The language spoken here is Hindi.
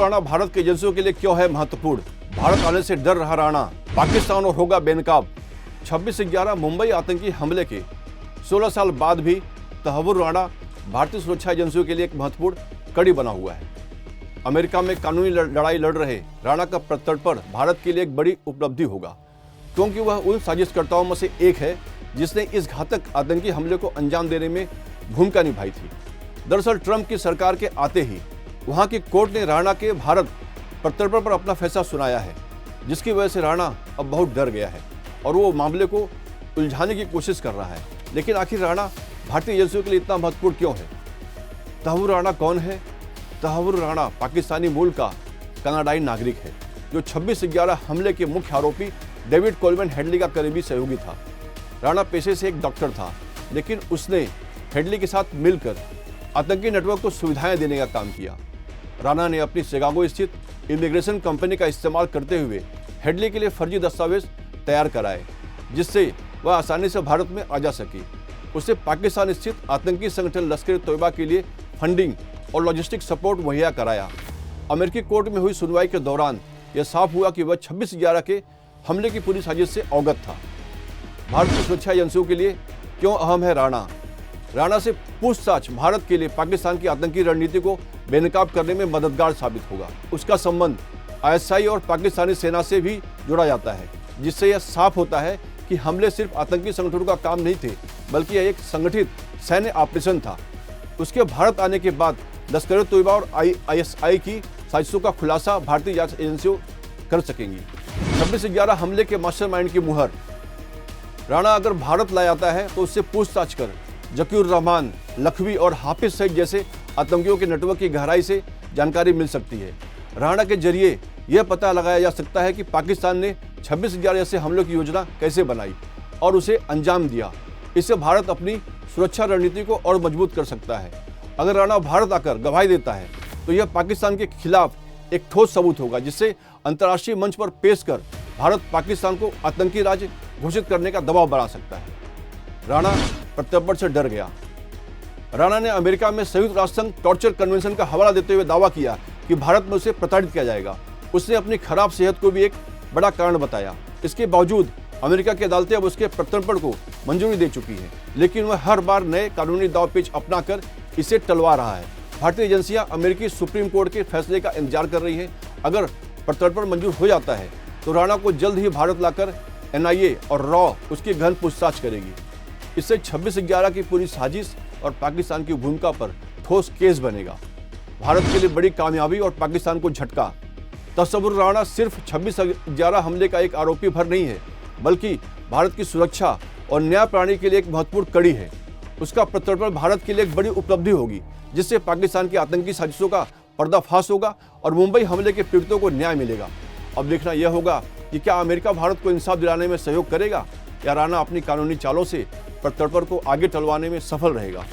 राणा भारत की एजेंसियों के लिए क्यों है महत्वपूर्ण? भारत आने से डर रहा राणा, पाकिस्तान और होगा बेनकाब। 26/11 मुंबई आतंकी हमले के 16 साल बाद भी तहव्वुर राणा भारतीय सुरक्षा एजेंसियों के लिए एक महत्वपूर्ण कड़ी बना हुआ है। अमेरिका में कानूनी लड़ाई लड़ रहे राणा का प्रत्यर्पण भारत के लिए एक बड़ी उपलब्धि होगा, क्योंकि वह उन साजिशकर्ताओं में से एक है जिसने इस घातक आतंकी हमले को अंजाम देने में भूमिका निभाई थी। दरअसल ट्रंप की सरकार के आते ही वहां की कोर्ट ने राणा के भारत प्रत्यर्पण पर अपना फैसला सुनाया है, जिसकी वजह से राणा अब बहुत डर गया है और वो मामले को उलझाने की कोशिश कर रहा है। लेकिन आखिर राणा भारतीय एजेंसियों के लिए इतना महत्वपूर्ण क्यों है? तहव्वुर राणा कौन है? तहव्वुर राणा पाकिस्तानी मूल का कनाडाई नागरिक है, जो 26/11 हमले के मुख्य आरोपी डेविड कोलमैन हेडली का करीबी सहयोगी था। राणा पेशे से एक डॉक्टर था, लेकिन उसने हेडली के साथ मिलकर आतंकी नेटवर्क को सुविधाएं देने का काम किया। राणा ने अपनी शिकागो स्थित इमिग्रेशन कंपनी का इस्तेमाल करते हुए हेडली के लिए फर्जी दस्तावेज तैयार कराए, जिससे वह आसानी से भारत में आ जा सकी। उसे पाकिस्तान स्थित आतंकी संगठन लश्कर-ए-तोयबा के लिए फंडिंग और लॉजिस्टिक सपोर्ट मुहैया कराया। अमेरिकी कोर्ट में हुई सुनवाई के दौरान यह साफ हुआ कि वह 26/11 के हमले की पूरी साजिश से अवगत था। भारतीय सुरक्षा एजेंसियों के लिए क्यों अहम है राणा? राणा से पूछताछ भारत के लिए पाकिस्तान की आतंकी रणनीति को बेनकाब करने में मददगार साबित होगा। उसका संबंध आईएसआई और पाकिस्तानी सेना से भी जुड़ा जाता है, जिससे यह साफ होता है कि हमले सिर्फ आतंकी संगठनों का काम नहीं थे, बल्कि यह एक संगठित सैन्य ऑपरेशन था। उसके भारत आने के बाद लश्कर-ए-तोयबा और आईएसआई की साजिशों का खुलासा भारतीय जांच एजेंसियों कर सकेंगी। 26/11 हमले के मास्टरमाइंड की मुहर राणा अगर भारत लाया जाता है तो उससे पूछताछ कर जकीउर रहमान, लखवी और हाफिज सईद जैसे आतंकियों के नेटवर्क की गहराई से जानकारी मिल सकती है। राणा के जरिए यह पता लगाया जा सकता है कि पाकिस्तान ने 26/11 जैसे हमलों की योजना कैसे बनाई और उसे अंजाम दिया। इससे भारत अपनी सुरक्षा रणनीति को और मजबूत कर सकता है। अगर राणा भारत आकर गवाही देता है तो यह पाकिस्तान के खिलाफ एक ठोस सबूत होगा, जिससे अंतर्राष्ट्रीय मंच पर पेश कर भारत पाकिस्तान को आतंकी राज्य घोषित करने का दबाव बढ़ा सकता है। राणा प्रत्यर्पण से डर गया। राणा ने अमेरिका में संयुक्त राष्ट्र संघ टॉर्चर कन्वेंशन का हवाला देते हुए दावा किया कि भारत में उसे प्रताड़ित किया जाएगा। उसने अपनी खराब सेहत को भी एक बड़ा कारण बताया। इसके बावजूद अमेरिका की अदालतें अब उसके प्रत्यर्पण को मंजूरी दे चुकी हैं, लेकिन वह हर बार नए कानूनी दावपेच अपनाकर इसे टलवा रहा है। भारतीय एजेंसियां अमेरिकी सुप्रीम कोर्ट के फैसले का इंतजार कर रही हैं। अगर प्रत्यर्पण मंजूर हो जाता है तो राणा को जल्द ही भारत लाकर एनआईए और रॉ उसकी गहन पूछताछ करेगी। इससे 26/11 की पूरी साजिश और पाकिस्तान की भूमिका पर ठोस केस बनेगा। भारत के लिए बड़ी कामयाबी और पाकिस्तान को झटका। तहव्वुर राणा सिर्फ 26/11 हमले का एक आरोपी भर नहीं है, बल्कि भारत की सुरक्षा और न्याय प्रणाली के लिए एक महत्वपूर्ण कड़ी है। उसका प्रत्यर्पण भारत के लिए एक बड़ी उपलब्धि होगी, जिससे पाकिस्तान की आतंकी साजिशों का पर्दाफाश होगा और मुंबई हमले के पीड़ितों को न्याय मिलेगा। अब देखना यह होगा कि क्या अमेरिका भारत को इंसाफ दिलाने में सहयोग करेगा या राणा अपनी कानूनी चालों से प्रत्यर्पण को आगे टलवाने में सफल रहेगा।